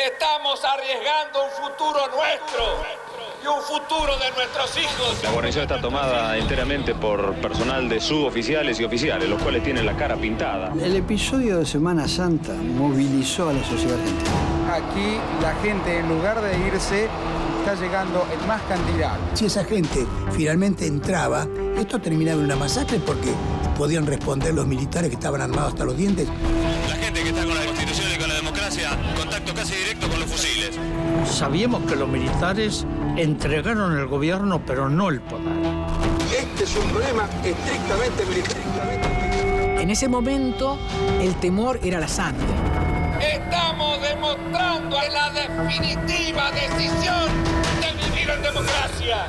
Estamos arriesgando un futuro nuestro y un futuro de nuestros hijos. La guarnición está tomada enteramente por personal de suboficiales y oficiales, los cuales tienen la cara pintada. El episodio de Semana Santa movilizó a la sociedad argentina. Aquí la gente, en lugar de irse, está llegando en más cantidad. Si esa gente finalmente entraba, esto terminaba en una masacre porque podían responder los militares que estaban armados hasta los dientes. La gente que está con la Constitución y con la democracia, contacto casi directo con los fusiles. Sabíamos que los militares entregaron el gobierno, pero no el poder. Este es un problema estrictamente militar. En ese momento, el temor era la sangre. Estamos demostrando la definitiva decisión de vivir en democracia.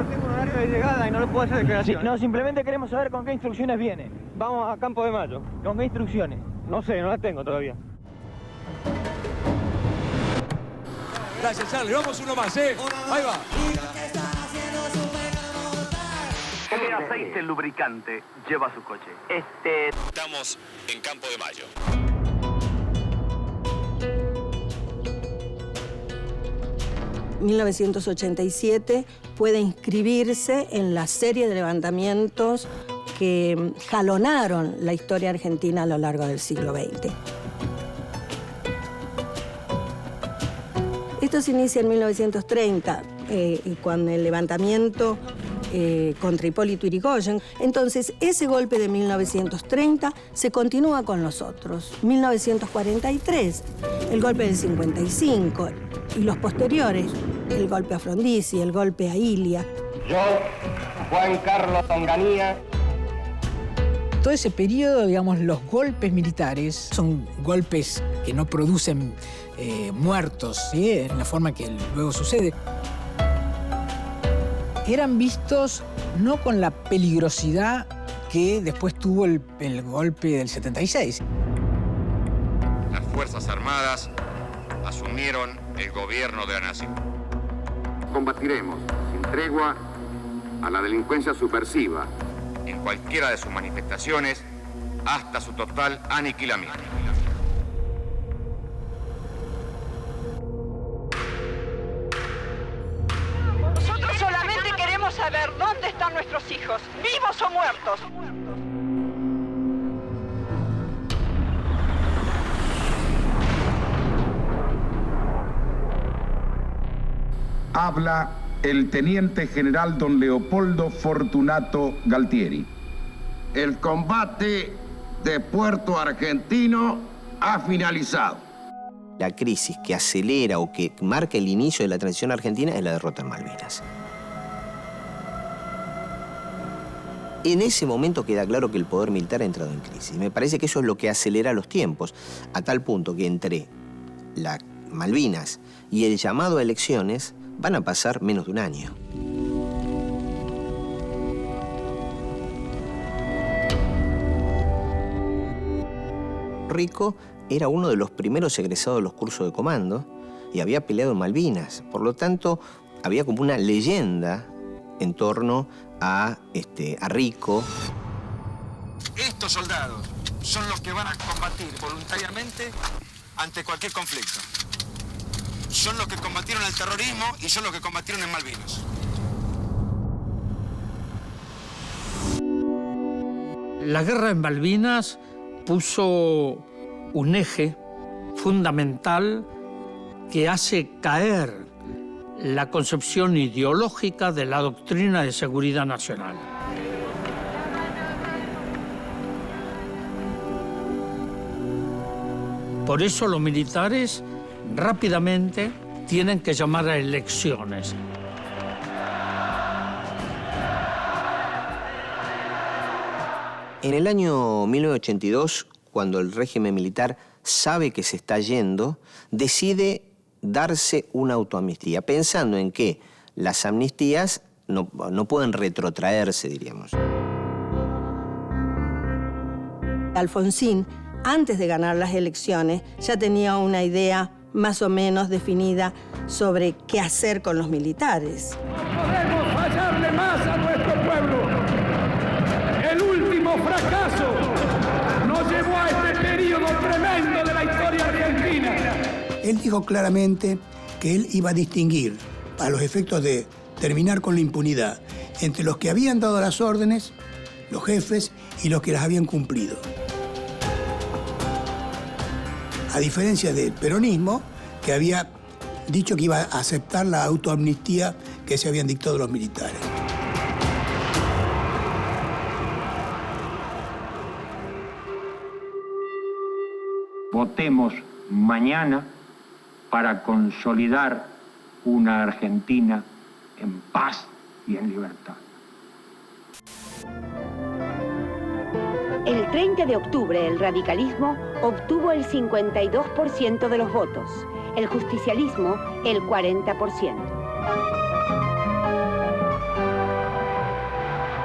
Tengo un horario de llegada y no le puedo hacer declaración. No, simplemente queremos saber con qué instrucciones viene. Vamos a Campo de Mayo. ¿Con qué instrucciones? No sé, no las tengo todavía. Gracias, Charlie. Vamos uno más, ¿eh? Ahí va. ¿Qué aceite lubricante lleva su coche? Estamos en Campo de Mayo. En 1987 puede inscribirse en la serie de levantamientos que jalonaron la historia argentina a lo largo del siglo XX. Esto se inicia en 1930, con el levantamiento contra Hipólito Yrigoyen. Entonces, ese golpe de 1930 se continúa con los otros. 1943, el golpe del 55, y los posteriores, el golpe a Frondizi, el golpe a Ilia. Yo, Juan Carlos Onganía. Todo ese periodo, digamos, los golpes militares son golpes que no producen muertos, ¿sí? En la forma que luego sucede. Eran vistos no con la peligrosidad que después tuvo el golpe del 76. Las Fuerzas Armadas asumieron el gobierno de la nación. Combatiremos sin tregua a la delincuencia subversiva En cualquiera de sus manifestaciones, hasta su total aniquilamiento. Nosotros solamente queremos saber dónde están nuestros hijos, vivos o muertos. Habla el teniente general don Leopoldo Fortunato Galtieri. El combate de Puerto Argentino ha finalizado. La crisis que acelera o que marca el inicio de la transición argentina es la derrota en Malvinas. En ese momento queda claro que el poder militar ha entrado en crisis. Me parece que eso es lo que acelera los tiempos, a tal punto que entre las Malvinas y el llamado a elecciones van a pasar menos de un año. Rico era uno de los primeros egresados de los cursos de comando y había peleado en Malvinas. Por lo tanto, había como una leyenda en torno a Rico. Estos soldados son los que van a combatir voluntariamente ante cualquier conflicto. Son los que combatieron el terrorismo y son los que combatieron en Malvinas. La guerra en Malvinas puso un eje fundamental que hace caer la concepción ideológica de la doctrina de seguridad nacional. Por eso los militares rápidamente tienen que llamar a elecciones. En el año 1982, cuando el régimen militar sabe que se está yendo, decide darse una autoamnistía, pensando en que las amnistías no pueden retrotraerse, diríamos. Alfonsín, antes de ganar las elecciones, ya tenía una idea más o menos definida sobre qué hacer con los militares. No podemos fallarle más a nuestro pueblo. El último fracaso nos llevó a este periodo tremendo de la historia argentina. Él dijo claramente que él iba a distinguir, a los efectos de terminar con la impunidad, entre los que habían dado las órdenes, los jefes, y los que las habían cumplido. A diferencia del peronismo, que había dicho que iba a aceptar la autoamnistía que se habían dictado los militares. Votemos mañana para consolidar una Argentina en paz y en libertad. El 30 de octubre el radicalismo obtuvo el 52% de los votos, el justicialismo el 40%.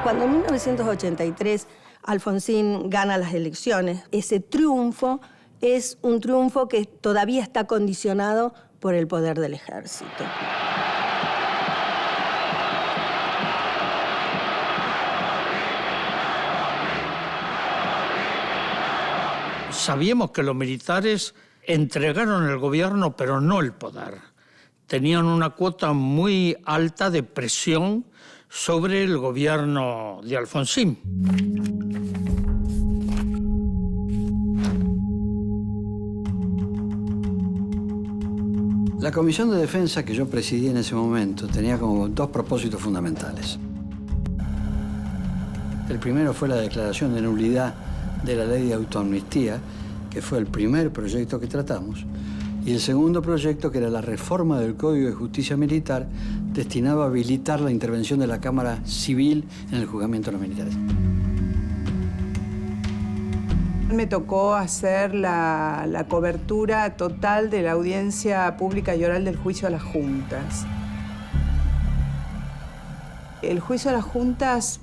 Cuando en 1983 Alfonsín gana las elecciones, ese triunfo es un triunfo que todavía está condicionado por el poder del ejército. Sabíamos que los militares entregaron el gobierno, pero no el poder. Tenían una cuota muy alta de presión sobre el gobierno de Alfonsín. La Comisión de Defensa que yo presidí en ese momento tenía como dos propósitos fundamentales. El primero fue la declaración de nulidad de la ley de autoamnistía, que fue el primer proyecto que tratamos, y el segundo proyecto, que era la reforma del Código de Justicia Militar, destinado a habilitar la intervención de la Cámara Civil en el juzgamiento de los militares. Me tocó hacer la cobertura total de la audiencia pública y oral del juicio a las juntas. El juicio a las juntas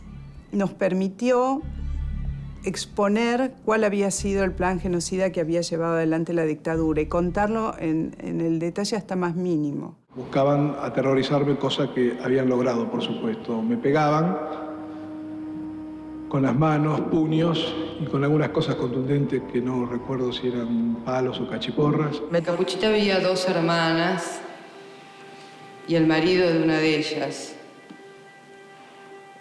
nos permitió exponer cuál había sido el plan genocida que había llevado adelante la dictadura y contarlo en el detalle hasta más mínimo. Buscaban aterrorizarme, cosa que habían logrado, por supuesto. Me pegaban con las manos, puños y con algunas cosas contundentes que no recuerdo si eran palos o cachiporras. Metapuchita había dos hermanas y el marido de una de ellas.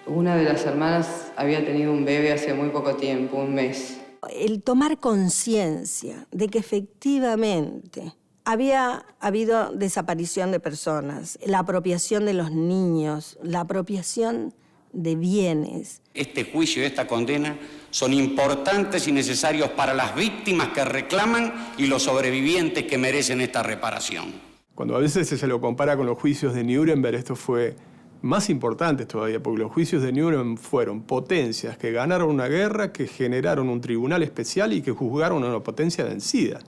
Una de las hermanas había tenido un bebé hace muy poco tiempo, un mes. El tomar conciencia de que efectivamente había habido desaparición de personas, la apropiación de los niños, la apropiación de bienes. Este juicio y esta condena son importantes y necesarios para las víctimas que reclaman y los sobrevivientes que merecen esta reparación. Cuando a veces se lo compara con los juicios de Nuremberg, esto fue más importante todavía, porque los juicios de Nuremberg fueron potencias que ganaron una guerra, que generaron un tribunal especial y que juzgaron a una potencia vencida.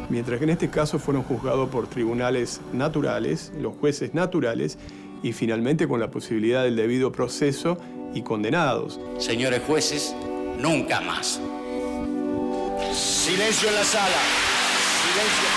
Mientras que en este caso fueron juzgados por tribunales naturales, los jueces naturales, y finalmente con la posibilidad del debido proceso y condenados. Señores jueces, nunca más. Silencio en la sala. Silencio.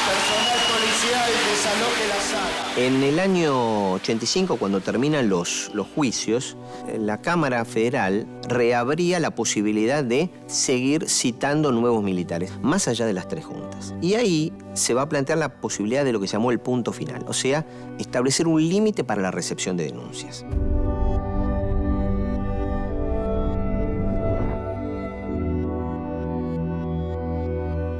Personal policial desaloje la sala. En el año 85, cuando terminan los juicios, la Cámara Federal reabría la posibilidad de seguir citando nuevos militares, más allá de las tres juntas. Y ahí se va a plantear la posibilidad de lo que se llamó el punto final, o sea, establecer un límite para la recepción de denuncias.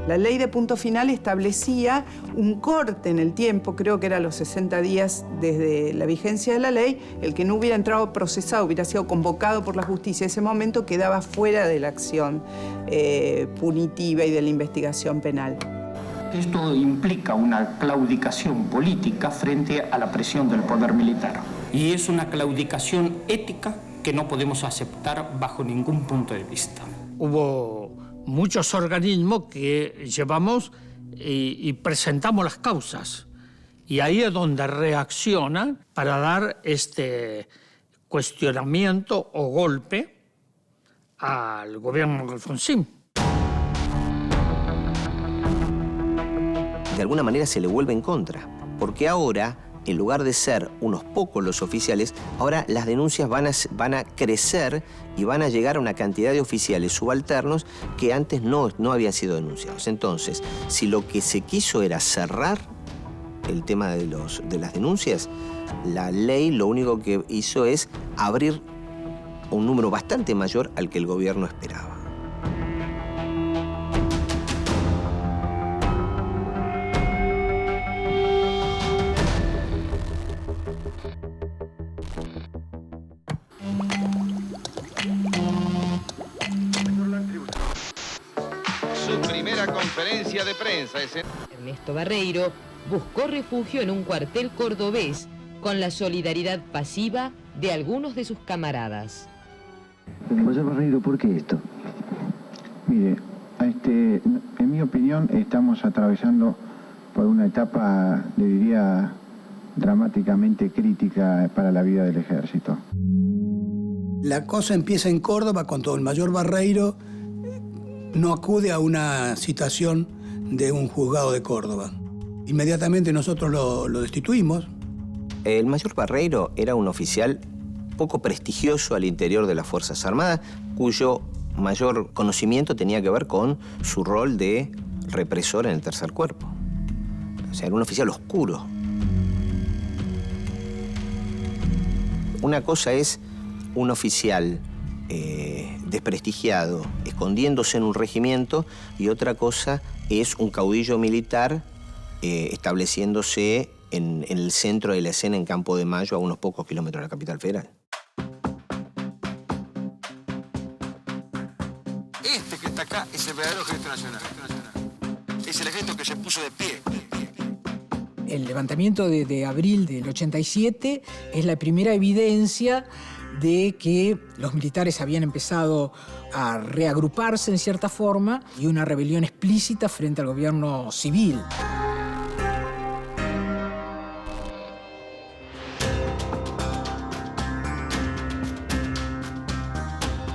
La ley de punto final establecía un corte en el tiempo, creo que era los 60 días desde la vigencia de la ley. El que no hubiera entrado procesado, hubiera sido convocado por la justicia, en ese momento quedaba fuera de la acción punitiva y de la investigación penal. Esto implica una claudicación política frente a la presión del poder militar. Y es una claudicación ética que no podemos aceptar bajo ningún punto de vista. Hubo muchos organismos que llevamos y presentamos las causas. Y ahí es donde reaccionan para dar este cuestionamiento o golpe al gobierno de Alfonsín. De alguna manera se le vuelve en contra, porque ahora, en lugar de ser unos pocos los oficiales, ahora las denuncias van a crecer y van a llegar a una cantidad de oficiales subalternos que antes no habían sido denunciados. Entonces, si lo que se quiso era cerrar el tema de las denuncias, la ley lo único que hizo es abrir un número bastante mayor al que el gobierno esperaba. Su primera conferencia de prensa es en... Ernesto Barreiro buscó refugio en un cuartel cordobés con la solidaridad pasiva de algunos de sus camaradas. José Barreiro, ¿por qué esto? Mire, en mi opinión estamos atravesando por una etapa, le diría, dramáticamente crítica para la vida del ejército. La cosa empieza en Córdoba cuando el mayor Barreiro no acude a una citación de un juzgado de Córdoba. Inmediatamente nosotros lo destituimos. El mayor Barreiro era un oficial poco prestigioso al interior de las Fuerzas Armadas, cuyo mayor conocimiento tenía que ver con su rol de represor en el Tercer Cuerpo. O sea, era un oficial oscuro. Una cosa es un oficial desprestigiado, escondiéndose en un regimiento, y otra cosa es un caudillo militar estableciéndose en el centro de la escena en Campo de Mayo, a unos pocos kilómetros de la capital federal. Este que está acá es el verdadero ejército nacional. Es el ejército que se puso de pie. El levantamiento de abril del 87 es la primera evidencia de que los militares habían empezado a reagruparse en cierta forma y una rebelión explícita frente al gobierno civil.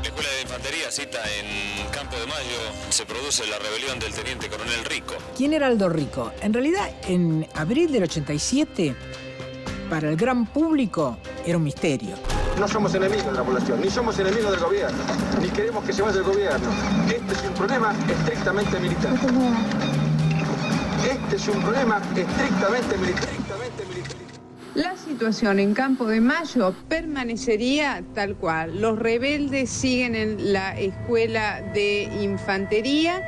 La Escuela de Infantería cita en Campo de Mayo, se produce la rebelión del teniente coronel Rico. ¿Quién era Aldo Rico? En realidad, en abril del 87, para el gran público, era un misterio. No somos enemigos de la población, ni somos enemigos del gobierno, ni queremos que se vaya el gobierno. Este es un problema estrictamente militar. Este es un problema estrictamente militar. La situación en Campo de Mayo permanecería tal cual. Los rebeldes siguen en la escuela de infantería.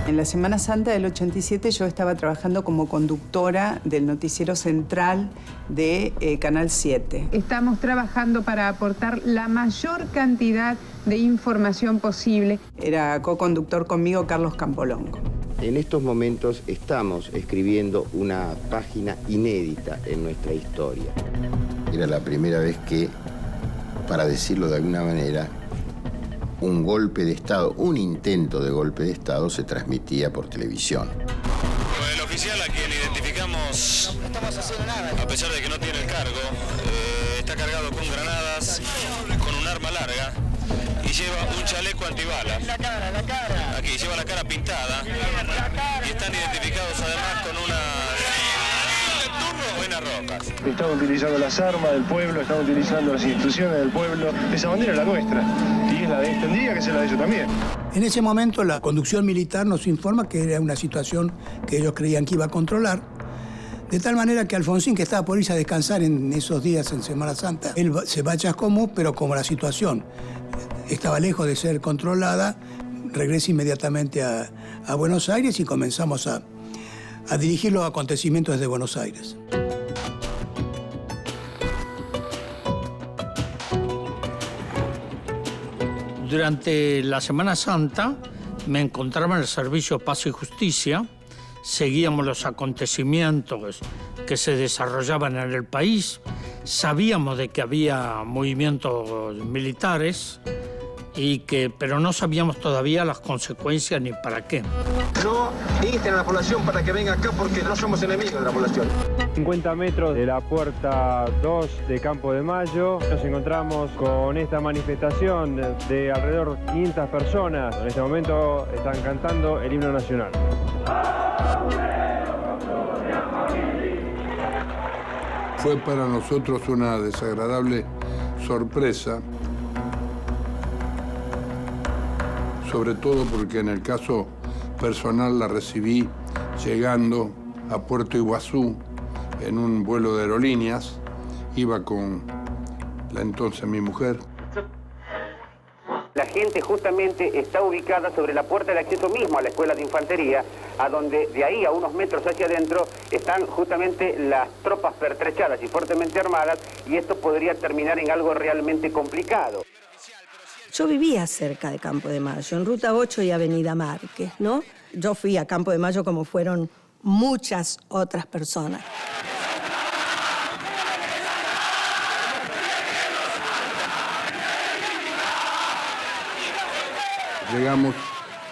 En la Semana Santa del 87 yo estaba trabajando como conductora del noticiero central de Canal 7. Estamos trabajando para aportar la mayor cantidad de información posible. Era co-conductor conmigo Carlos Campolongo. En estos momentos estamos escribiendo una página inédita en nuestra historia. Era la primera vez que, para decirlo de alguna manera, un golpe de Estado, un intento de golpe de Estado se transmitía por televisión. El oficial a quien identificamos, a pesar de que no tiene el cargo, está cargado con granadas, con un arma larga y lleva un chaleco antibala. La cara. Aquí, lleva la cara pintada y están identificados además con una buenas rocas. Están utilizando las armas del pueblo, están utilizando las instituciones del pueblo. Esa bandera es la nuestra y es la de, tendría que ser la de ellos también. En ese momento la conducción militar nos informa que era una situación que ellos creían que iba a controlar, de tal manera que Alfonsín, que estaba por irse a descansar en esos días en Semana Santa, él se va a Chascomús, pero como la situación estaba lejos de ser controlada, regresa inmediatamente a Buenos Aires y comenzamos a dirigir los acontecimientos desde Buenos Aires. Durante la Semana Santa me encontraba en el Servicio Paz y Justicia, seguíamos los acontecimientos que se desarrollaban en el país, sabíamos de que había movimientos militares pero no sabíamos todavía las consecuencias ni para qué. No insten a la población para que venga acá porque no somos enemigos de la población. 50 metros de la puerta 2 de Campo de Mayo nos encontramos con esta manifestación de alrededor de 500 personas. En este momento están cantando el himno nacional. Fue para nosotros una desagradable sorpresa, sobre todo porque en el caso personal la recibí llegando a Puerto Iguazú en un vuelo de aerolíneas. Iba con la entonces mi mujer. La gente justamente está ubicada sobre la puerta de acceso mismo a la Escuela de Infantería, a donde de ahí a unos metros hacia adentro están justamente las tropas pertrechadas y fuertemente armadas, y esto podría terminar en algo realmente complicado. Yo vivía cerca de Campo de Mayo, en Ruta 8 y Avenida Márquez, ¿no? Yo fui a Campo de Mayo como fueron muchas otras personas. Llegamos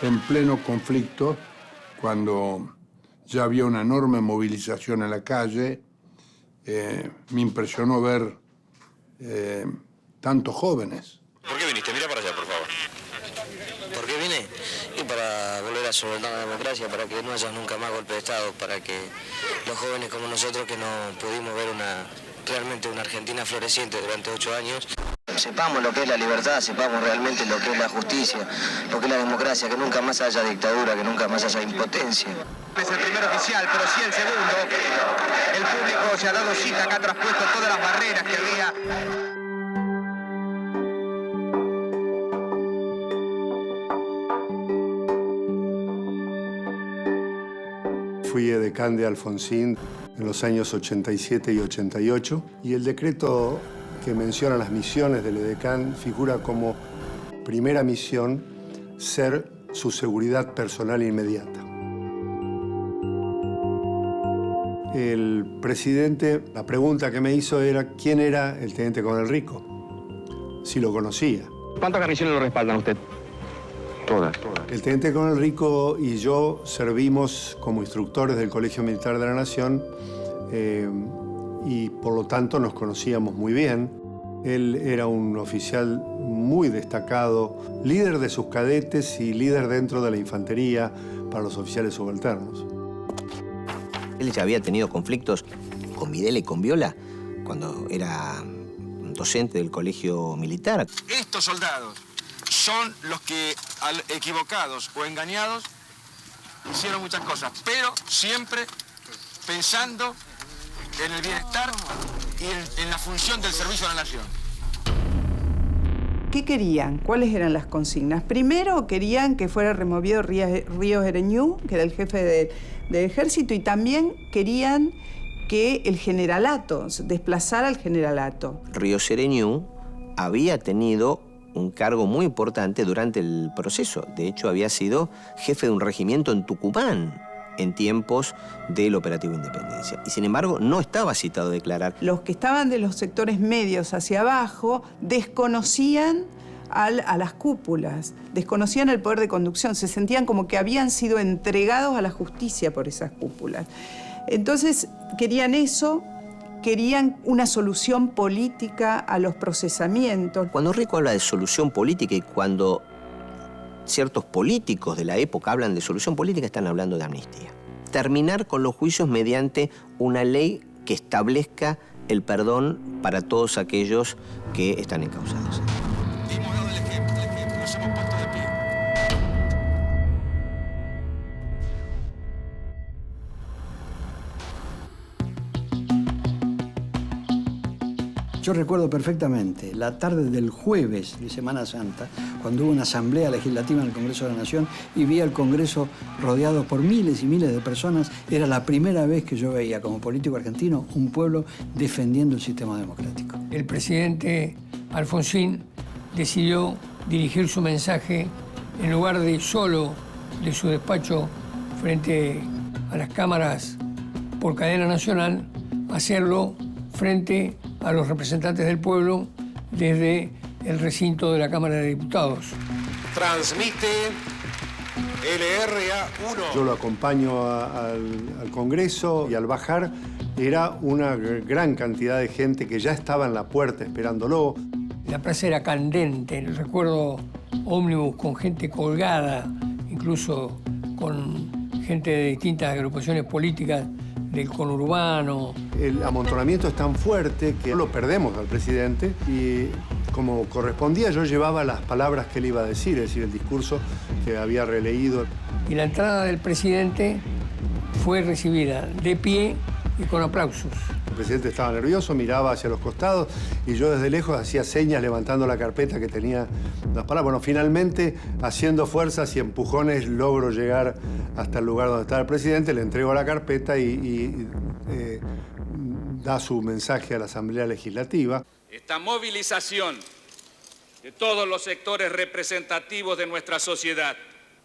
en pleno conflicto, cuando ya había una enorme movilización en la calle. Me impresionó ver tantos jóvenes. ¿Por qué viniste? Mira para allá, por favor. ¿Por qué vine? Y para volver a solventar la democracia, para que no haya nunca más golpe de Estado, para que los jóvenes como nosotros, que no pudimos ver realmente una Argentina floreciente durante 8 años, sepamos lo que es la libertad, sepamos realmente lo que es la justicia, lo que es la democracia, que nunca más haya dictadura, que nunca más haya impotencia. Es el primer oficial, pero sí el segundo. El público se ha dado cita, acá ha traspuesto todas las barreras que había. Fui edecán de Alfonsín en los años 87 y 88, y el decreto que menciona las misiones del edecán figura como primera misión ser su seguridad personal inmediata. El presidente, la pregunta que me hizo era quién era el teniente coronel Rico, si lo conocía. ¿Cuántas garnizones lo respaldan usted? Todas. El teniente coronel Rico y yo servimos como instructores del Colegio Militar de la Nación, y por lo tanto nos conocíamos muy bien. Él era un oficial muy destacado, líder de sus cadetes y líder dentro de la infantería para los oficiales subalternos. Él ya había tenido conflictos con Videla y con Viola cuando era docente del colegio militar. Estos soldados son los que, equivocados o engañados, hicieron muchas cosas, pero siempre pensando en el bienestar y en la función del servicio a la nación. ¿Qué querían? ¿Cuáles eran las consignas? Primero, querían que fuera removido Ríos Ereñú, que era el jefe del ejército, y también querían que el generalato, desplazara al generalato. Ríos Ereñú había tenido un cargo muy importante durante el proceso. De hecho, había sido jefe de un regimiento en Tucumán en tiempos del Operativo Independencia. Y sin embargo, no estaba citado a declarar. Los que estaban de los sectores medios hacia abajo desconocían a las cúpulas, desconocían el poder de conducción, se sentían como que habían sido entregados a la justicia por esas cúpulas. Entonces, querían eso, querían una solución política a los procesamientos. Cuando Rico habla de solución política y cuando ciertos políticos de la época hablan de solución política, están hablando de amnistía. Terminar con los juicios mediante una ley que establezca el perdón para todos aquellos que están encausados. Hemos dado el ejemplo, nos hemos puesto de pie. Yo recuerdo perfectamente la tarde del jueves de Semana Santa, cuando hubo una asamblea legislativa en el Congreso de la Nación y vi al Congreso rodeado por miles y miles de personas. Era la primera vez que yo veía como político argentino un pueblo defendiendo el sistema democrático. El presidente Alfonsín decidió dirigir su mensaje, en lugar de solo de su despacho frente a las cámaras por cadena nacional, hacerlo frente a los representantes del pueblo desde el recinto de la Cámara de Diputados. Transmite LRA1. Yo lo acompaño al Congreso y al bajar era una gran cantidad de gente que ya estaba en la puerta esperándolo. La plaza era candente, recuerdo ómnibus con gente colgada, incluso con gente de distintas agrupaciones políticas del conurbano. El amontonamiento es tan fuerte que lo perdemos al presidente y como correspondía yo llevaba las palabras que él iba a decir, es decir, el discurso que había releído. Y la entrada del presidente fue recibida de pie y con aplausos. El presidente estaba nervioso, miraba hacia los costados y yo desde lejos hacía señas levantando la carpeta que tenía las palabras. Bueno, finalmente, haciendo fuerzas y empujones, logro llegar hasta el lugar donde estaba el presidente, le entrego la carpeta y da su mensaje a la Asamblea Legislativa. Esta movilización de todos los sectores representativos de nuestra sociedad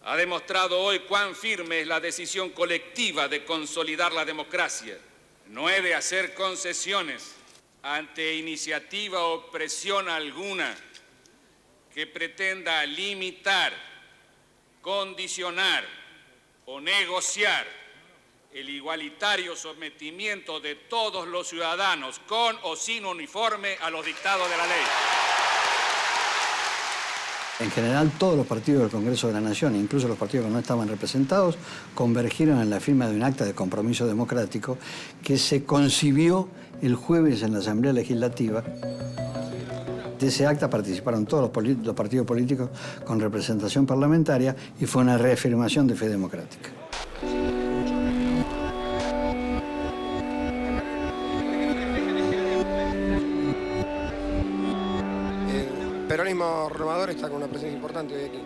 ha demostrado hoy cuán firme es la decisión colectiva de consolidar la democracia. No he de hacer concesiones ante iniciativa o presión alguna que pretenda limitar, condicionar o negociar el igualitario sometimiento de todos los ciudadanos, con o sin uniforme, a los dictados de la ley. En general, todos los partidos del Congreso de la Nación, incluso los partidos que no estaban representados, convergieron en la firma de un acta de compromiso democrático que se concibió el jueves en la Asamblea Legislativa. De ese acta participaron todos los partidos políticos con representación parlamentaria y fue una reafirmación de fe democrática. El peronismo renovador está con una presencia importante hoy aquí.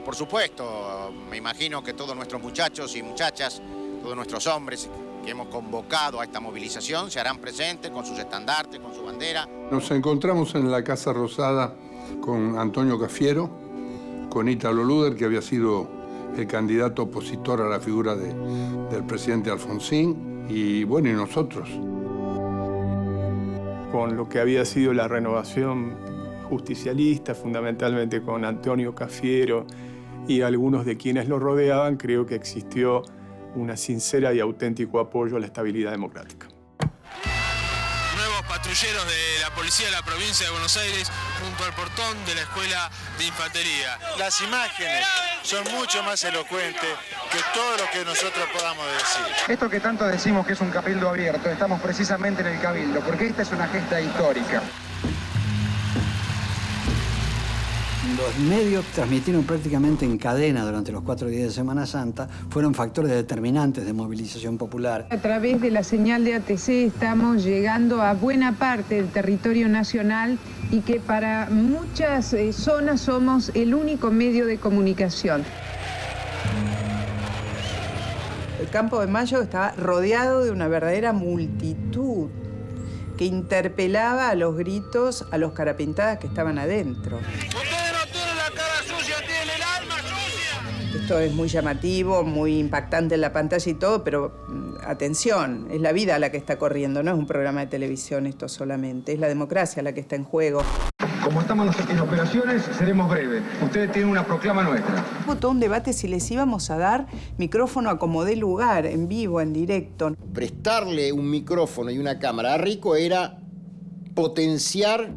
Por supuesto, me imagino que todos nuestros muchachos y muchachas, todos nuestros hombres que hemos convocado a esta movilización se harán presentes con sus estandartes, con su bandera. Nos encontramos en la Casa Rosada con Antonio Cafiero, con Ítalo Luder, que había sido el candidato opositor a la figura del presidente Alfonsín, y bueno, y nosotros. Con lo que había sido la renovación justicialista, fundamentalmente con Antonio Cafiero y algunos de quienes lo rodeaban, creo que existió una sincera y auténtico apoyo a la estabilidad democrática. Nuevos patrulleros de la Policía de la Provincia de Buenos Aires junto al portón de la Escuela de Infantería. Las imágenes son mucho más elocuentes que todo lo que nosotros podamos decir. Esto que tanto decimos que es un cabildo abierto, estamos precisamente en el cabildo, porque esta es una gesta histórica. Los medios transmitieron prácticamente en cadena durante los 4 días de Semana Santa, fueron factores determinantes de movilización popular. A través de la señal de ATC estamos llegando a buena parte del territorio nacional y que para muchas zonas somos el único medio de comunicación. El Campo de Mayo estaba rodeado de una verdadera multitud que interpelaba a los gritos a los carapintadas que estaban adentro. Esto es muy llamativo, muy impactante en la pantalla y todo, pero atención, es la vida la que está corriendo, no es un programa de televisión esto solamente, es la democracia la que está en juego. Como estamos en operaciones, seremos breves. Ustedes tienen una proclama nuestra. Hubo todo un debate si les íbamos a dar micrófono a como dé lugar, en vivo, en directo. Prestarle un micrófono y una cámara a Rico era potenciar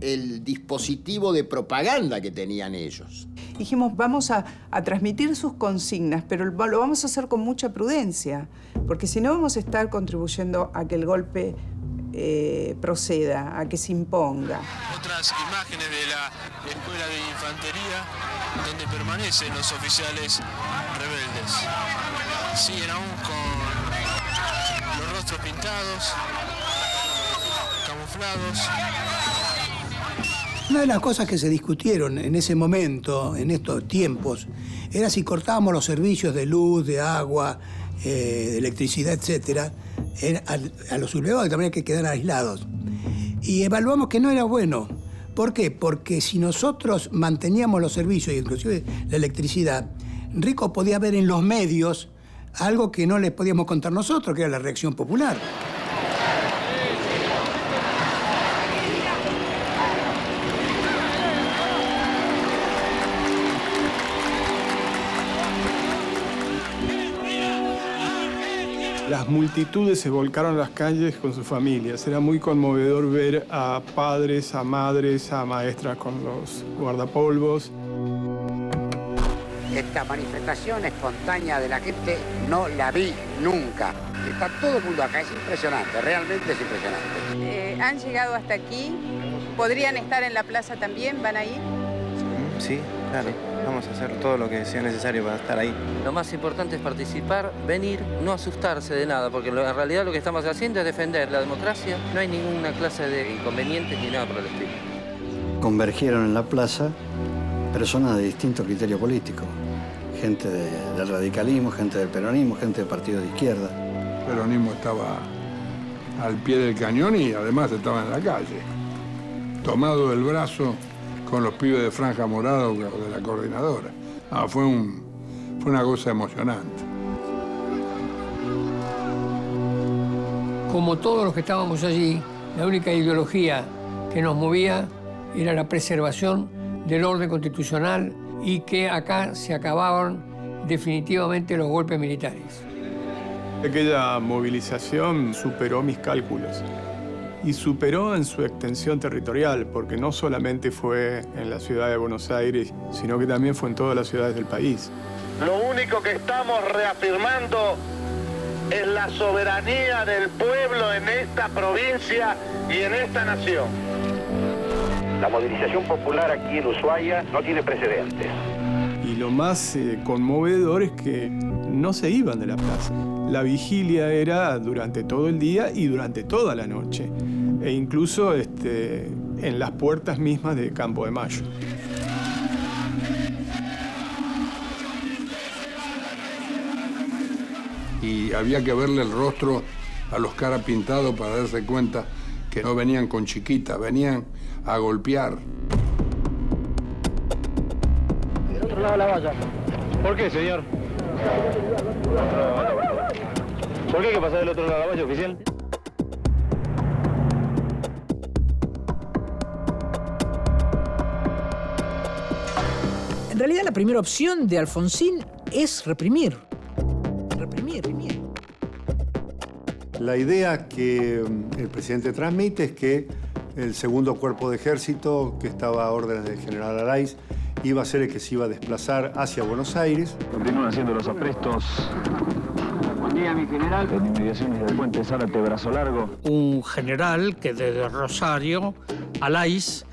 el dispositivo de propaganda que tenían ellos. Dijimos, vamos a transmitir sus consignas, pero lo vamos a hacer con mucha prudencia, porque si no vamos a estar contribuyendo a que el golpe proceda, a que se imponga. Otras imágenes de la Escuela de Infantería, donde permanecen los oficiales rebeldes. Siguen aún con los rostros pintados, camuflados. Una de las cosas que se discutieron en ese momento, en estos tiempos, era si cortábamos los servicios de luz, de agua, de electricidad, etcétera, a los sublevados, de manera que quedaran aislados. Y evaluamos que no era bueno. ¿Por qué? Porque si nosotros manteníamos los servicios, inclusive la electricidad, Rico podía ver en los medios algo que no les podíamos contar nosotros, que era la reacción popular. Las multitudes se volcaron a las calles con sus familias. Era muy conmovedor ver a padres, a madres, a maestras con los guardapolvos. Esta manifestación espontánea de la gente no la vi nunca. Está todo el mundo acá, es impresionante, realmente es impresionante. ¿Han llegado hasta aquí? ¿Podrían estar en la plaza también? ¿Van a ir? Sí, claro. Vamos a hacer todo lo que sea necesario para estar ahí. Lo más importante es participar, venir, no asustarse de nada, porque en realidad lo que estamos haciendo es defender la democracia. No hay ninguna clase de inconvenientes ni nada por el estilo. Convergieron en la plaza personas de distinto criterio político. Gente del radicalismo, gente del peronismo, gente de partidos de izquierda. El peronismo estaba al pie del cañón y además estaba en la calle, tomado del brazo con los pibes de Franja Morada o de la coordinadora. Fue una cosa emocionante. Como todos los que estábamos allí, la única ideología que nos movía era la preservación del orden constitucional y que acá se acababan definitivamente los golpes militares. Aquella movilización superó mis cálculos y superó en su extensión territorial, porque no solamente fue en la ciudad de Buenos Aires, sino que también fue en todas las ciudades del país. Lo único que estamos reafirmando es la soberanía del pueblo en esta provincia y en esta nación. La movilización popular aquí en Ushuaia no tiene precedentes. Y lo más conmovedor es que no se iban de la plaza. La vigilia era durante todo el día y durante toda la noche, e incluso en las puertas mismas de Campo de Mayo. Y había que verle el rostro a los caras pintados para darse cuenta que no venían con chiquita, venían a golpear. Del otro lado de la valla. ¿Por qué, señor? ¿Por qué hay que pasar del otro lado de la valla, oficial? En realidad, la primera opción de Alfonsín es reprimir. Reprimir. La idea que el presidente transmite es que el segundo cuerpo de ejército, que estaba a órdenes del general Araiz, iba a ser el que se iba a desplazar hacia Buenos Aires. Continúan haciendo los aprestos. Buen día, mi general. En inmediaciones del puente Zárate Brazo Largo. Un general que desde Rosario, Araiz,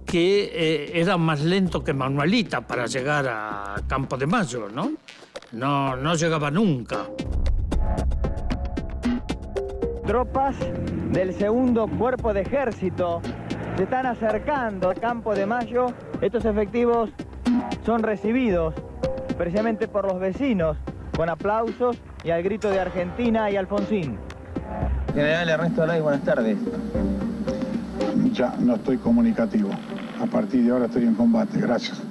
que era más lento que Manuelita para llegar a Campo de Mayo, ¿no? No llegaba nunca. Tropas del segundo cuerpo de ejército se están acercando al Campo de Mayo. Estos efectivos son recibidos precisamente por los vecinos con aplausos y al grito de Argentina y Alfonsín. General Ernesto Araiz, buenas tardes. Ya no estoy comunicativo. A partir de ahora estoy en combate. Gracias.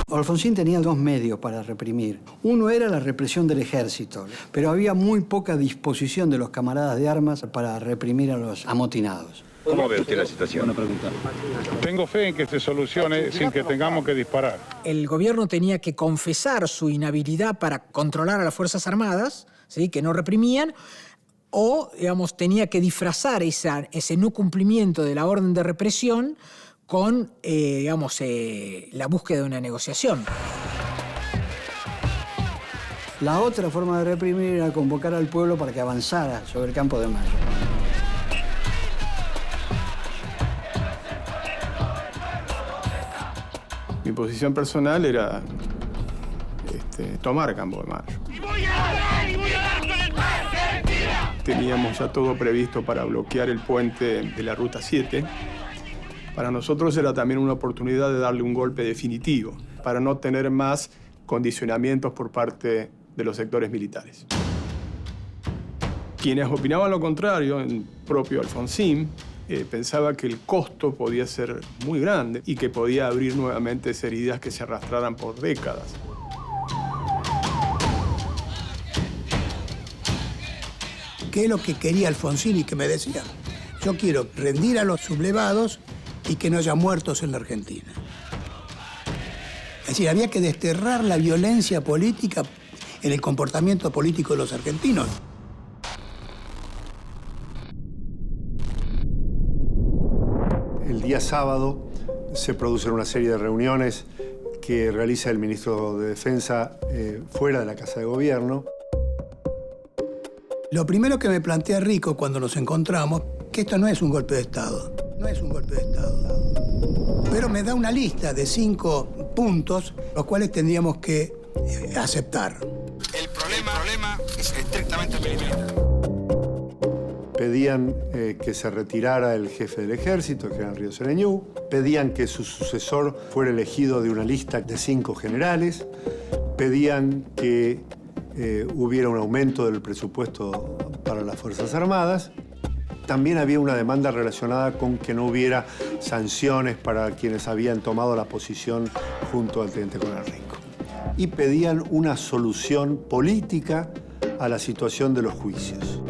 Alfonsín tenía dos medios para reprimir. Uno era la represión del ejército, pero había muy poca disposición de los camaradas de armas para reprimir a los amotinados. ¿Cómo ve usted la situación? Tengo fe en que se solucione sin que tengamos que disparar. El gobierno tenía que confesar su inhabilidad para controlar a las Fuerzas Armadas, ¿sí?, que no reprimían, o, digamos, tenía que disfrazar ese no cumplimiento de la orden de represión con, la búsqueda de una negociación. La otra forma de reprimir era convocar al pueblo para que avanzara sobre el Campo de Mayo. Mi posición personal era tomar Campo de Mayo. Teníamos ya todo previsto para bloquear el puente de la Ruta 7. Para nosotros era también una oportunidad de darle un golpe definitivo, para no tener más condicionamientos por parte de los sectores militares. Quienes opinaban lo contrario, el propio Alfonsín, pensaba que el costo podía ser muy grande y que podía abrir nuevamente heridas que se arrastraran por décadas. ¿Qué es lo que quería Alfonsín y que me decía? Yo quiero rendir a los sublevados y que no haya muertos en la Argentina. Es decir, había que desterrar la violencia política en el comportamiento político de los argentinos. día sábado se producen una serie de reuniones que realiza el ministro de Defensa fuera de la Casa de Gobierno. Lo primero que me plantea Rico cuando nos encontramos, que esto no es un golpe de Estado. No es un golpe de Estado. Pero me da una lista de 5 puntos, los cuales tendríamos que aceptar. El problema es estrictamente militar. Pedían que se retirara el jefe del ejército, el general Ríos Sereñú. Pedían que su sucesor fuera elegido de una lista de 5 generales. Pedían que hubiera un aumento del presupuesto para las Fuerzas Armadas. También había una demanda relacionada con que no hubiera sanciones para quienes habían tomado la posición junto al teniente coronel Rico. Y pedían una solución política a la situación de los juicios.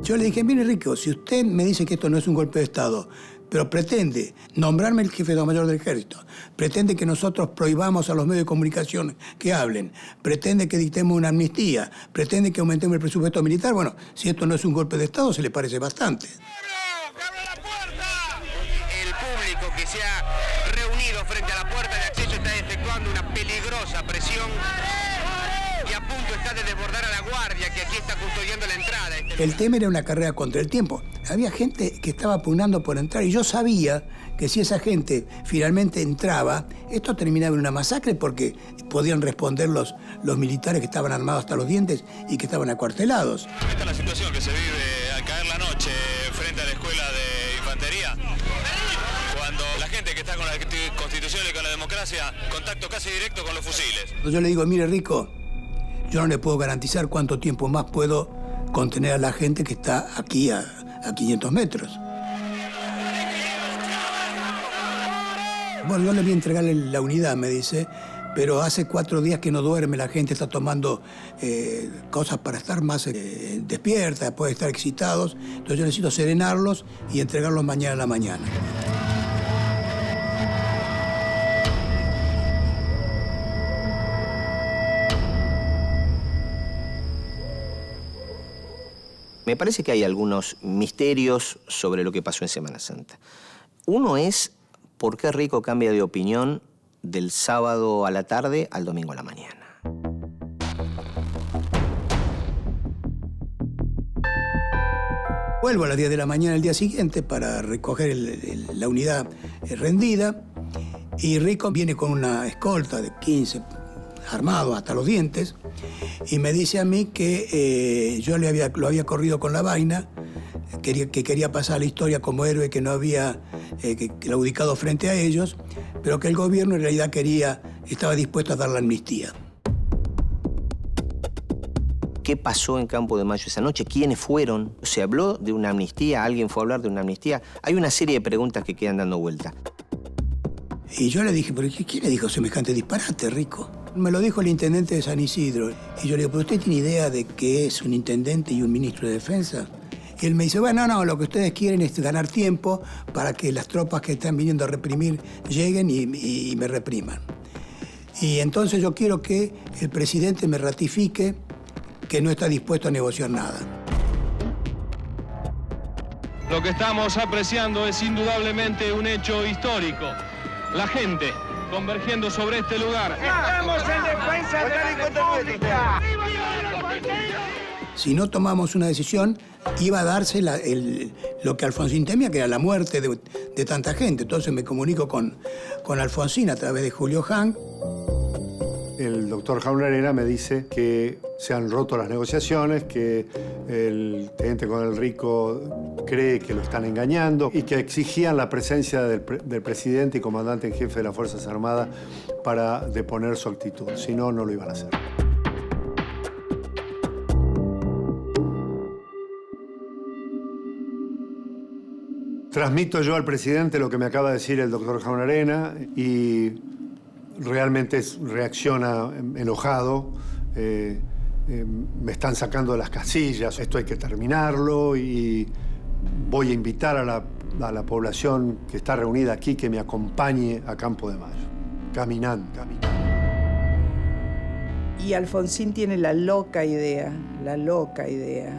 Yo le dije, mire Rico, si usted me dice que esto no es un golpe de Estado, pero pretende nombrarme el jefe de Estado Mayor del Ejército, pretende que nosotros prohibamos a los medios de comunicación que hablen, pretende que dictemos una amnistía, pretende que aumentemos el presupuesto militar, bueno, si esto no es un golpe de Estado, se le parece bastante. El público que se ha reunido frente a la puerta de acceso está efectuando una peligrosa presión y a punto está de desbordar a la guardia que aquí está custodiando la entrada. El tema era una carrera contra el tiempo. Había gente que estaba pugnando por entrar y yo sabía que si esa gente finalmente entraba, esto terminaba en una masacre porque podían responder los militares que estaban armados hasta los dientes y que estaban acuartelados. Esta es la situación que se vive al caer la noche frente a la escuela de infantería. Cuando la gente que está con la Constitución y con la democracia, contacto casi directo con los fusiles. Yo le digo, mire Rico, yo no le puedo garantizar cuánto tiempo más puedo contener a la gente que está aquí a 500 metros. Bueno, yo le voy a entregarle la unidad, me dice, pero hace 4 días que no duerme, la gente está tomando cosas para estar más despierta, puede estar excitados, entonces yo necesito serenarlos y entregarlos mañana a la mañana. Me parece que hay algunos misterios sobre lo que pasó en Semana Santa. Uno es por qué Rico cambia de opinión del sábado a la tarde al domingo a la mañana. Vuelvo a las 10 de la mañana el día siguiente para recoger la unidad rendida y Rico viene con una escolta de 15 armados hasta los dientes y me dice a mí que yo lo había corrido con la vaina, que quería pasar a la historia como héroe que no había claudicado frente a ellos, pero que el gobierno en realidad estaba dispuesto a dar la amnistía. ¿Qué pasó en Campo de Mayo esa noche? ¿Quiénes fueron? ¿Se habló de una amnistía? ¿Alguien fue a hablar de una amnistía? Hay una serie de preguntas que quedan dando vuelta. Y yo le dije, ¿pero quién le dijo semejante disparate, Rico? Me lo dijo el intendente de San Isidro. Y yo le digo, ¿pero usted tiene idea de qué es un intendente y un ministro de Defensa? Y él me dice, bueno, no, lo que ustedes quieren es ganar tiempo para que las tropas que están viniendo a reprimir lleguen y me repriman. Y entonces yo quiero que el presidente me ratifique que no está dispuesto a negociar nada. Lo que estamos apreciando es indudablemente un hecho histórico. La gente convergiendo sobre este lugar. ¡Estamos en defensa de la República! Si no tomamos una decisión, iba a darse lo que Alfonsín temía, que era la muerte de tanta gente. Entonces me comunico con Alfonsín a través de Julio Hank. El doctor Jaume Arena me dice que se han roto las negociaciones, que el teniente coronel Rico cree que lo están engañando y que exigían la presencia del presidente y comandante en jefe de las Fuerzas Armadas para deponer su actitud. Si no, no lo iban a hacer. Transmito yo al presidente lo que me acaba de decir el doctor Jaume Arena y realmente reacciona enojado. Me están sacando de las casillas, esto hay que terminarlo y voy a invitar a la población que está reunida aquí que me acompañe a Campo de Mayo, caminando. Y Alfonsín tiene la loca idea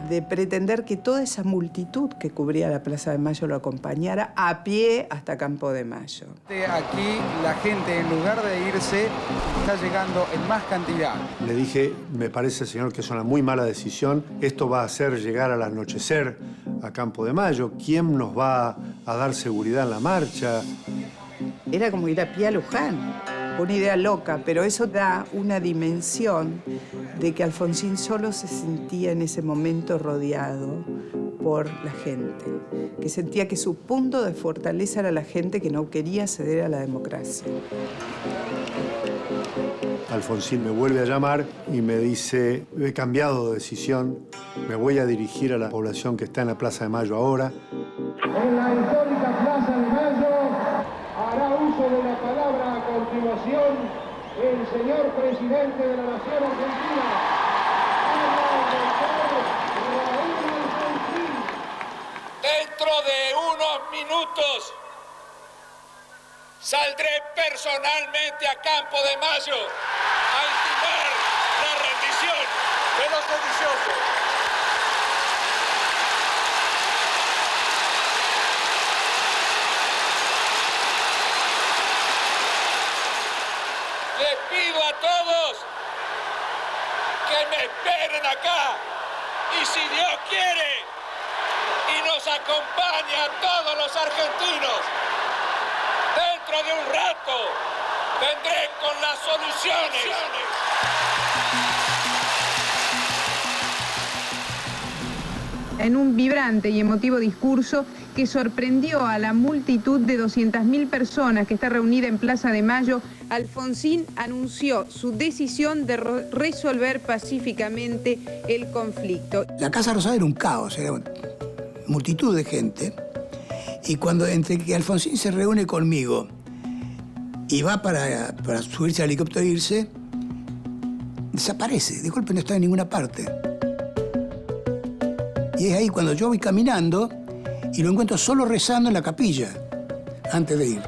de pretender que toda esa multitud que cubría la Plaza de Mayo lo acompañara a pie hasta Campo de Mayo. Aquí la gente, en lugar de irse, está llegando en más cantidad. Le dije, me parece, señor, que es una muy mala decisión. Esto va a hacer llegar al anochecer a Campo de Mayo. ¿Quién nos va a dar seguridad en la marcha? Era como ir a pie a Luján. Una idea loca, pero eso da una dimensión de que Alfonsín solo se sentía en ese momento rodeado por la gente, que sentía que su punto de fortaleza era la gente que no quería ceder a la democracia. Alfonsín me vuelve a llamar y me dice, he cambiado de decisión, me voy a dirigir a la población que está en la Plaza de Mayo ahora. En la histórica Plaza de Mayo hará uso de la palabra a continuación el señor presidente de la Nación Argentina. Dentro de unos minutos saldré personalmente a Campo de Mayo a intimar la rendición de los sediciosos. Les pido a todos que me esperen acá y si Dios quiere y nos acompaña a todos los argentinos, dentro de un rato vendré con las soluciones. En un vibrante y emotivo discurso que sorprendió a la multitud de 200.000 personas que está reunida en Plaza de Mayo, Alfonsín anunció su decisión de resolver pacíficamente el conflicto. La Casa Rosada era un caos, era una multitud de gente. Y cuando entre que Alfonsín se reúne conmigo y va para subirse al helicóptero e irse, desaparece, de golpe no está en ninguna parte. Y es ahí cuando yo voy caminando y lo encuentro solo rezando en la capilla, antes de ir.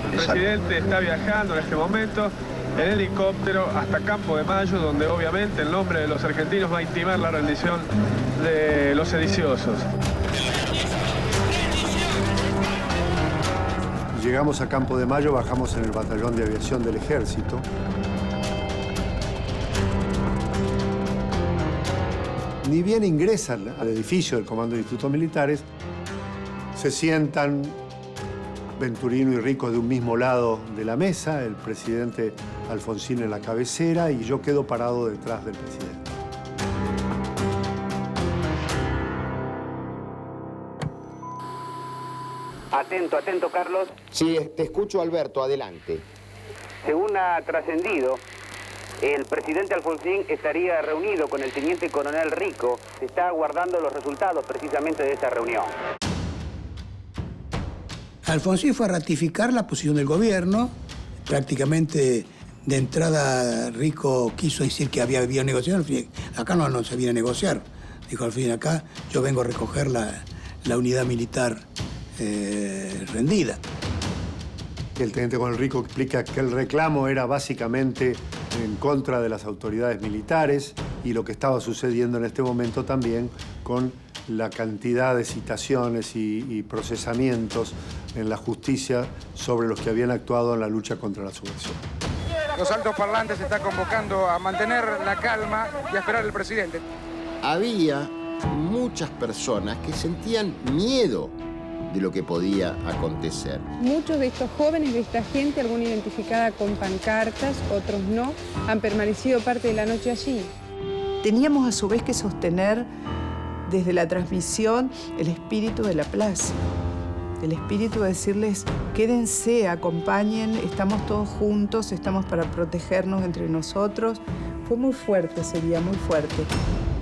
El presidente está viajando en este momento en helicóptero hasta Campo de Mayo, donde obviamente en nombre de los argentinos va a intimar la rendición de los sediciosos. Llegamos a Campo de Mayo, bajamos en el batallón de aviación del ejército. Ni bien ingresan al edificio del Comando de Institutos Militares, se sientan Venturino y Rico de un mismo lado de la mesa, el presidente Alfonsín en la cabecera y yo quedo parado detrás del presidente. Atento, atento, Carlos. Sí, te escucho, Alberto, adelante. Según ha trascendido, el presidente Alfonsín estaría reunido con el teniente coronel Rico. Se está aguardando los resultados precisamente de esa reunión. Alfonsín fue a ratificar la posición del gobierno. Prácticamente de entrada Rico quiso decir que había negociado. Acá no se viene a negociar. Dijo al fin, acá yo vengo a recoger la unidad militar rendida. El teniente coronel Rico explica que el reclamo era básicamente en contra de las autoridades militares y lo que estaba sucediendo en este momento también con la cantidad de citaciones y procesamientos en la justicia sobre los que habían actuado en la lucha contra la subversión. Los altos parlantes se están convocando a mantener la calma y a esperar al presidente. Había muchas personas que sentían miedo de lo que podía acontecer. Muchos de estos jóvenes, de esta gente, alguna identificada con pancartas, otros no, han permanecido parte de la noche allí. Teníamos a su vez que sostener desde la transmisión el espíritu de la plaza. El espíritu de decirles, quédense, acompañen, estamos todos juntos, estamos para protegernos entre nosotros. Fue muy fuerte ese día, muy fuerte.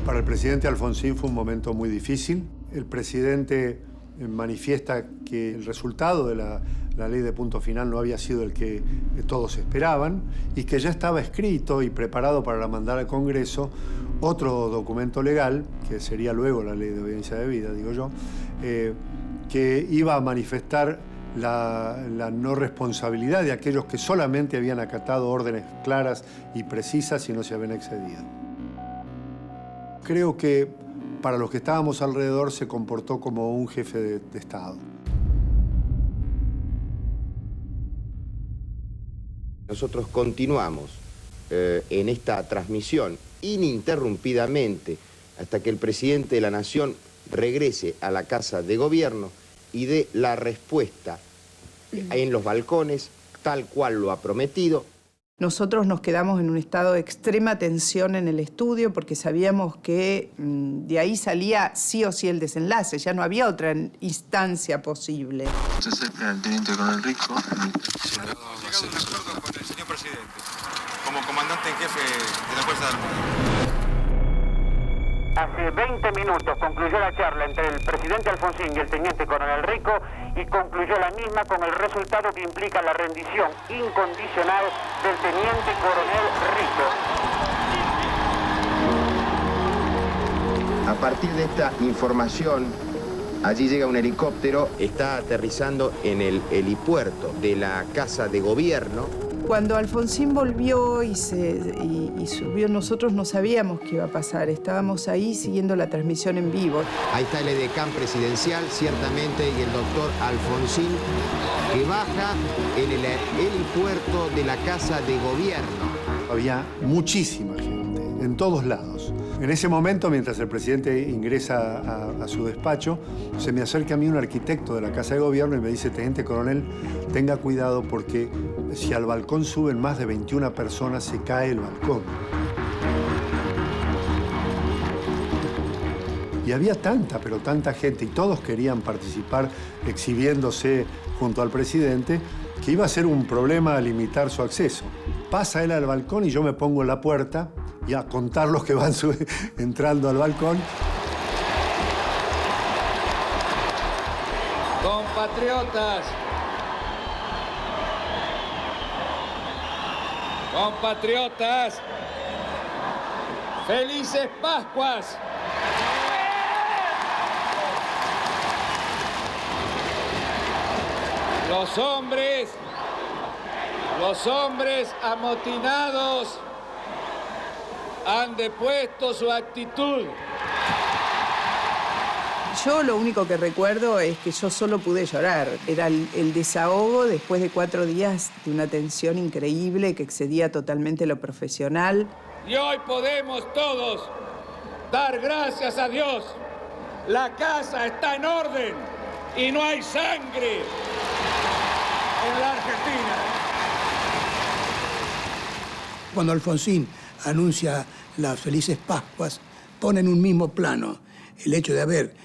Para el presidente Alfonsín fue un momento muy difícil. El presidente manifiesta que el resultado de la la ley de punto final no había sido el que todos esperaban y que ya estaba escrito y preparado para mandar al Congreso otro documento legal, que sería luego la ley de obediencia debida, digo yo, que iba a manifestar la no responsabilidad de aquellos que solamente habían acatado órdenes claras y precisas y no se habían excedido. Creo que para los que estábamos alrededor se comportó como un jefe de Estado. Nosotros continuamos en esta transmisión ininterrumpidamente hasta que el presidente de la Nación regrese a la Casa de Gobierno y dé la respuesta en los balcones tal cual lo ha prometido. Nosotros nos quedamos en un estado de extrema tensión en el estudio porque sabíamos que de ahí salía sí o sí el desenlace, ya no había otra instancia posible. Se acerca el teniente coronel Rico. Llegado a un acuerdo con el señor presidente, como comandante en jefe de la Fuerza Armada. Hace 20 minutos concluyó la charla entre el presidente Alfonsín y el teniente coronel Rico y concluyó la misma con el resultado que implica la rendición incondicional del teniente coronel Rico. A partir de esta información, allí llega un helicóptero, está aterrizando en el helipuerto de la Casa de Gobierno. Cuando Alfonsín volvió y subió, nosotros no sabíamos qué iba a pasar. Estábamos ahí siguiendo la transmisión en vivo. Ahí está el edecán presidencial, ciertamente, y el doctor Alfonsín, que baja en el helipuerto de la Casa de Gobierno. Había muchísima gente, en todos lados. En ese momento, mientras el presidente ingresa a su despacho, se me acerca a mí un arquitecto de la Casa de Gobierno y me dice: teniente coronel, tenga cuidado porque si al balcón suben más de 21 personas, se cae el balcón. Y había tanta, pero tanta gente, y todos querían participar exhibiéndose junto al presidente, que iba a ser un problema limitar su acceso. Pasa él al balcón y yo me pongo en la puerta y a contar los que van entrando al balcón. Compatriotas, compatriotas, felices Pascuas. Los hombres amotinados han depuesto su actitud. Yo lo único que recuerdo es que yo solo pude llorar. Era el desahogo después de 4 días de una tensión increíble que excedía totalmente lo profesional. Y hoy podemos todos dar gracias a Dios. La casa está en orden y no hay sangre en la Argentina. Cuando Alfonsín anuncia las felices Pascuas, pone en un mismo plano el hecho de haber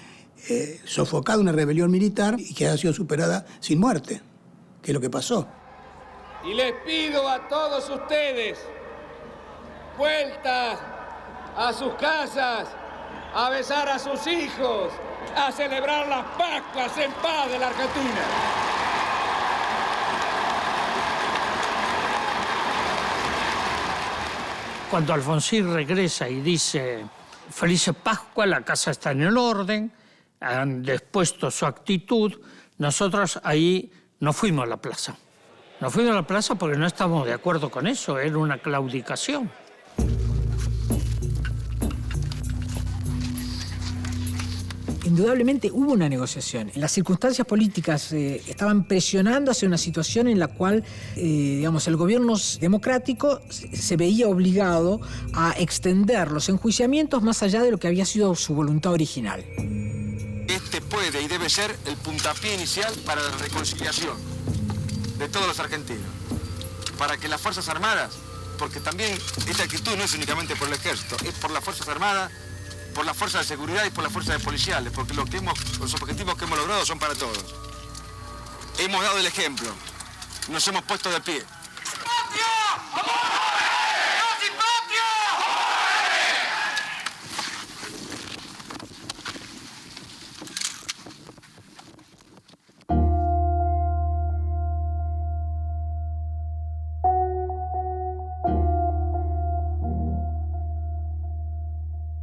sofocado una rebelión militar y que ha sido superada sin muerte, que es lo que pasó. Y les pido a todos ustedes, vueltas a sus casas, a besar a sus hijos, a celebrar las Pascuas en paz de la Argentina. Cuando Alfonsín regresa y dice: felices Pascua, la casa está en el orden, han dispuesto su actitud, nosotros ahí no fuimos a la plaza. No fuimos a la plaza porque no estábamos de acuerdo con eso, era una claudicación. Indudablemente hubo una negociación. Las circunstancias políticas estaban presionando hacia una situación en la cual, digamos, el gobierno democrático se veía obligado a extender los enjuiciamientos más allá de lo que había sido su voluntad original. Este puede y debe ser el puntapié inicial para la reconciliación de todos los argentinos. Para que las Fuerzas Armadas, porque también esta actitud no es únicamente por el Ejército, es por las Fuerzas Armadas, por las fuerzas de seguridad y por las fuerzas policiales, porque los objetivos que hemos logrado son para todos. Hemos dado el ejemplo, nos hemos puesto de pie.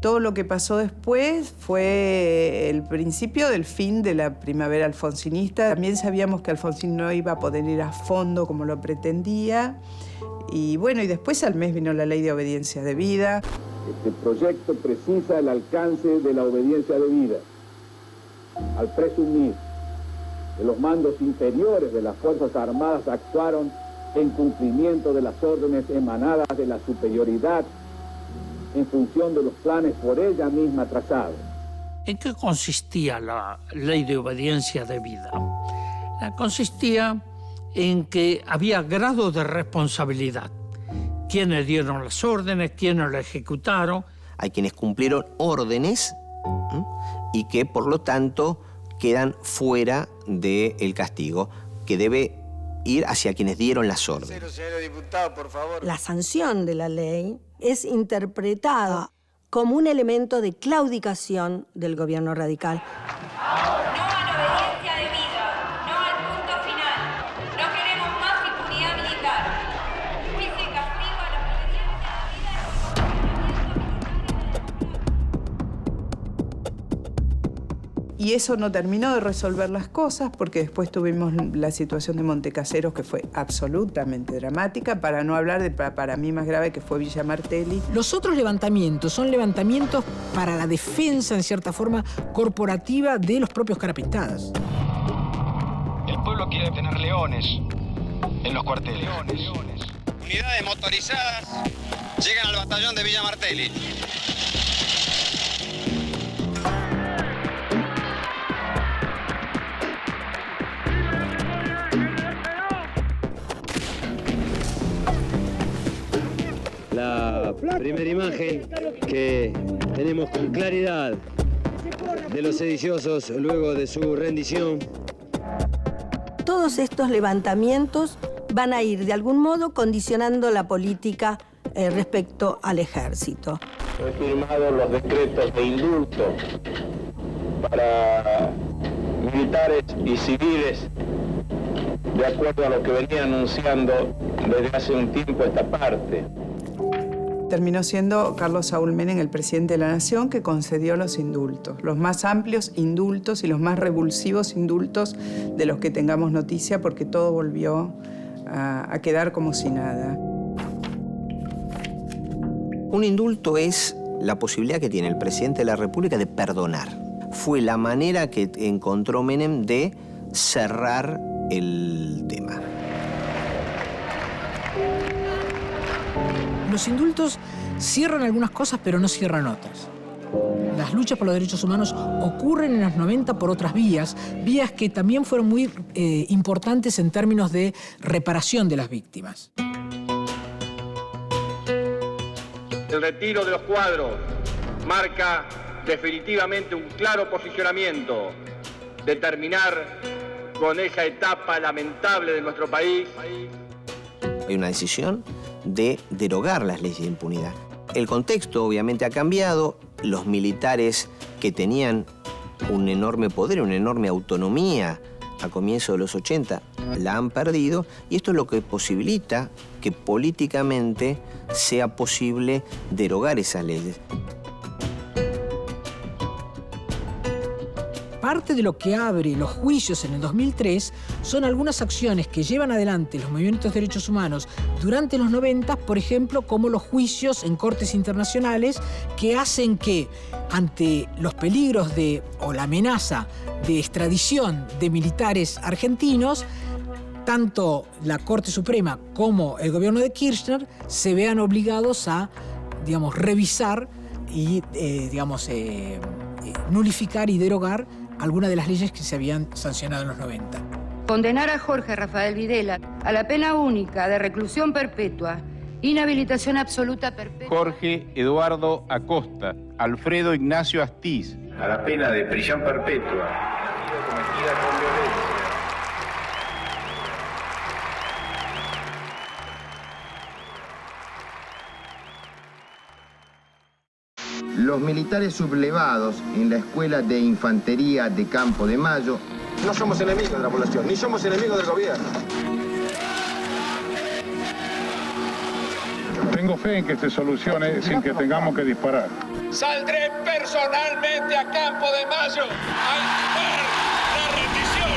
Todo lo que pasó después fue el principio del fin de la primavera alfonsinista. También sabíamos que Alfonsín no iba a poder ir a fondo como lo pretendía. Y bueno, y después al mes vino la ley de obediencia debida. Este proyecto precisa el alcance de la obediencia debida. Al presumir que los mandos inferiores de las Fuerzas Armadas actuaron en cumplimiento de las órdenes emanadas de la superioridad en función de los planes por ella misma trazados. ¿En qué consistía la ley de obediencia debida? Consistía en que había grado de responsabilidad. Quiénes dieron las órdenes, quiénes las ejecutaron. Hay quienes cumplieron órdenes y que, por lo tanto, quedan fuera del castigo, que debe ir hacia quienes dieron las órdenes. Señor diputado, por favor. La sanción de la ley es interpretada como un elemento de claudicación del gobierno radical. Y eso no terminó de resolver las cosas porque después tuvimos la situación de Montecaseros, que fue absolutamente dramática, para no hablar de, para mí más grave, que fue Villa Martelli. Los otros levantamientos son levantamientos para la defensa, en cierta forma, corporativa de los propios Carapintadas. El pueblo quiere tener leones en los cuarteles. Unidades motorizadas llegan al batallón de Villa Martelli. La primera imagen que tenemos con claridad de los sediciosos luego de su rendición. Todos estos levantamientos van a ir de algún modo condicionando la política respecto al ejército. He firmado los decretos de indulto para militares y civiles de acuerdo a lo que venía anunciando desde hace un tiempo esta parte. Terminó siendo Carlos Saúl Menem el presidente de la Nación que concedió los indultos, los más amplios indultos y los más revulsivos indultos de los que tengamos noticia, porque todo volvió a quedar como si nada. Un indulto es la posibilidad que tiene el presidente de la República de perdonar. Fue la manera que encontró Menem de cerrar el tema. Los indultos cierran algunas cosas, pero no cierran otras. Las luchas por los derechos humanos ocurren en los 90 por otras vías que también fueron muy importantes en términos de reparación de las víctimas. El retiro de los cuadros marca definitivamente un claro posicionamiento de terminar con esa etapa lamentable de nuestro país. Hay una decisión de derogar las leyes de impunidad. El contexto obviamente ha cambiado, los militares que tenían un enorme poder, una enorme autonomía a comienzos de los 80, la han perdido, y esto es lo que posibilita que políticamente sea posible derogar esas leyes. Parte de lo que abre los juicios en el 2003 son algunas acciones que llevan adelante los movimientos de derechos humanos durante los 90, por ejemplo, como los juicios en cortes internacionales que hacen que, ante los peligros o la amenaza de extradición de militares argentinos, tanto la Corte Suprema como el gobierno de Kirchner se vean obligados a, revisar y, nulificar y derogar algunas de las leyes que se habían sancionado en los 90. Condenar a Jorge Rafael Videla a la pena única de reclusión perpetua, inhabilitación absoluta perpetua. Jorge Eduardo Acosta, Alfredo Ignacio Astiz, a la pena de prisión perpetua, cometida con violencia. Los militares sublevados en la Escuela de Infantería de Campo de Mayo. No somos enemigos de la población, ni somos enemigos del gobierno. Tengo fe en que se solucione sin que tengamos que disparar. Saldré personalmente a Campo de Mayo a exigir la rendición.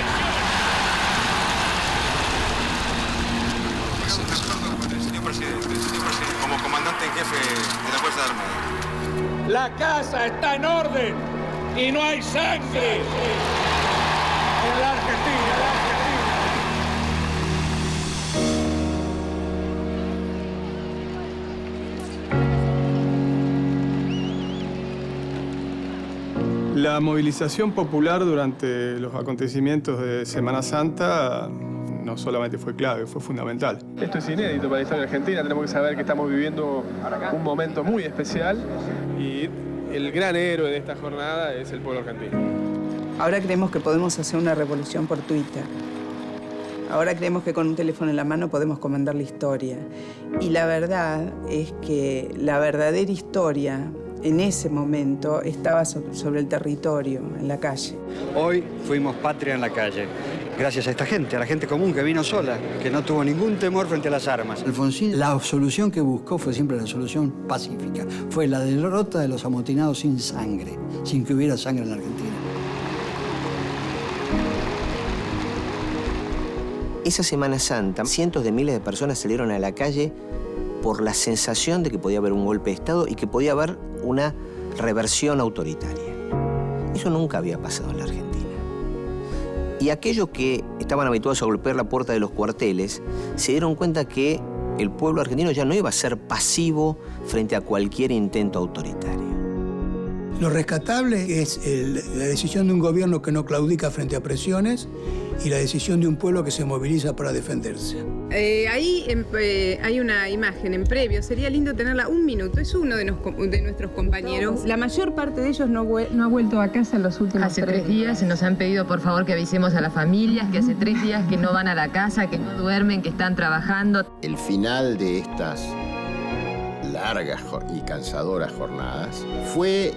Señor presidente, como comandante en jefe de la Fuerza Armada. La casa está en orden y no hay sangre en la Argentina. La movilización popular durante los acontecimientos de Semana Santa no solamente fue clave, fue fundamental. Esto es inédito para la historia argentina, tenemos que saber que estamos viviendo un momento muy especial y el gran héroe de esta jornada es el pueblo argentino. Ahora creemos que podemos hacer una revolución por Twitter. Ahora creemos que con un teléfono en la mano podemos comandar la historia. Y la verdad es que la verdadera historia en ese momento estaba sobre el territorio, en la calle. Hoy fuimos patria en la calle, gracias a esta gente, a la gente común que vino sola, que no tuvo ningún temor frente a las armas. Alfonsín, la solución que buscó fue siempre la solución pacífica. Fue la derrota de los amotinados sin sangre, sin que hubiera sangre en la Argentina. Esa Semana Santa, cientos de miles de personas salieron a la calle por la sensación de que podía haber un golpe de Estado y que podía haber una reversión autoritaria. Eso nunca había pasado en la Argentina. Y aquellos que estaban habituados a golpear la puerta de los cuarteles se dieron cuenta que el pueblo argentino ya no iba a ser pasivo frente a cualquier intento autoritario. Lo rescatable es la decisión de un gobierno que no claudica frente a presiones y la decisión de un pueblo que se moviliza para defenderse. Ahí hay una imagen en previo, sería lindo tenerla un minuto, es uno de nuestros compañeros. La mayor parte de ellos no ha vuelto a casa en los últimos Hace 3 días nos han pedido por favor que avisemos a las familias que hace 3 días que no van a la casa, que no duermen, que están trabajando. El final de estas largas y cansadoras jornadas fue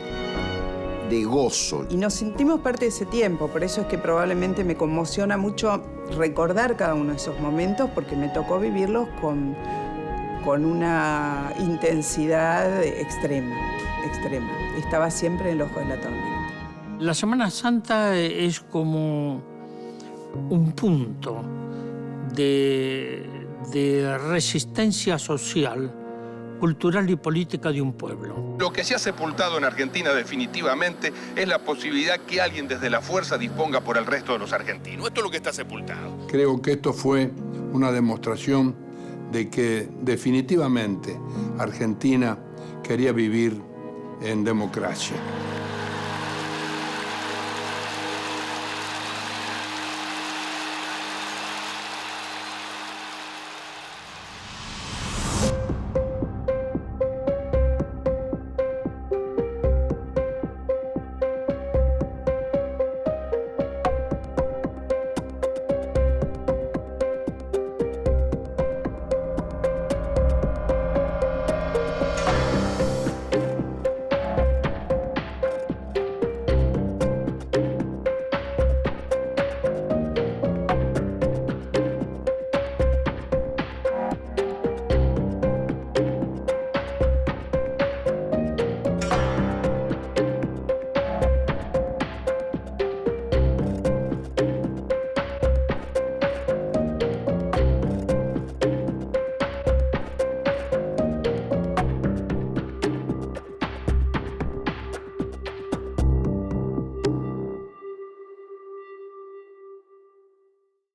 de gozo. Y nos sentimos parte de ese tiempo, por eso es que probablemente me conmociona mucho recordar cada uno de esos momentos, porque me tocó vivirlos con una intensidad extrema. Estaba en el ojo de la tormenta. La Semana Santa es como un punto de resistencia social, cultural y política de un pueblo. Lo que se ha sepultado en Argentina definitivamente es la posibilidad que alguien desde la fuerza disponga por el resto de los argentinos. Esto es lo que está sepultado. Creo que esto fue una demostración de que definitivamente Argentina quería vivir en democracia.